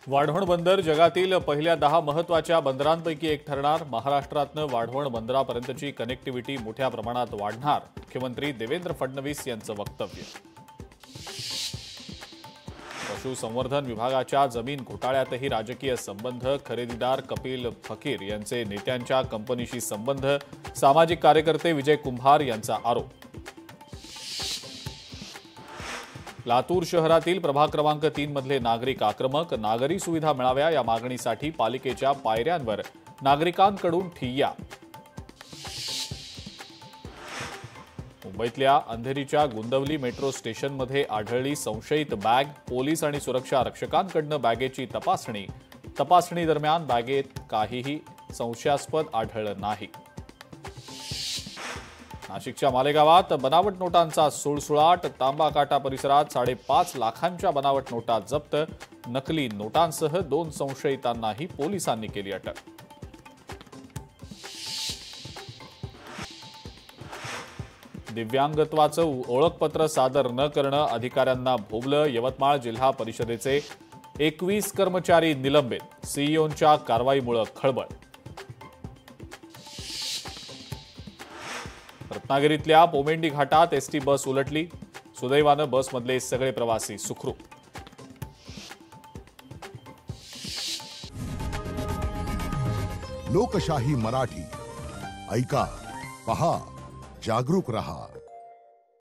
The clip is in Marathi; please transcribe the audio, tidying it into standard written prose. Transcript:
वाढवण बंदर जगातील पहिल्या 10 महत्त्वाच्या बंदरांपैकी एक ठरणार। महाराष्ट्रातनं वाढवण बंदरापर्यंतची कनेक्टिव्हिटी मोठ्या प्रमाणात वाढणार। मुख्यमंत्री देवेंद्र फडणवीस यांचं वक्तव्य। पशुसंवर्धन विभागाच्या जमीन घोटाळ्यातही राजकीय संबंध। खरेदीदार कपिल फकीर यांचे नेत्यांच्या कंपनीशी संबंध। सामाजिक कार्यकर्ते विजय कुंभार यांचा आरोप। लातूर शहरातील प्रभाग क्रमांक 3 मधले नागरिक आक्रमक। नागरी सुविधा मिळाव्या या मागणीसाठी पालिकेच्या पायऱ्यांवर नागरिकांकडून ठिय्या। मुंबईतल्या अंधेरीच्या गुंदवली मेट्रो स्टेशनमध्ये आढळली संशयित बॅग। पोलीस आणि सुरक्षा रक्षकांकडून बॅगेची तपासणी। तपासणी दरम्यान बॅगेत काहीही संशयास्पद आढळलं नाही। नाशिकच्या मालेगावात बनावट नोटांचा सुळसुळाट। तांबाकाटा परिसरात 5.5 लाखांच्या बनावट नोटा जप्त। नकली नोटांसह 2 संशयितांनाही पोलिसांनी केली अटक। दिव्यांगत्वाचं ओळखपत्र सादर न करणं अधिकाऱ्यांना भोवलं। यवतमाळ जिल्हा परिषदेचे 21 कर्मचारी निलंबित। सीईओंच्या कारवाईमुळे खळबळ। रत्नागिरीतल्या पोमेंडी घाटात एसटी बस उलटली। सुदैवानं बसमधले सगळे प्रवासी सुखरूप। लोकशाही मराठी ऐका, पहा, जागरूक रहा।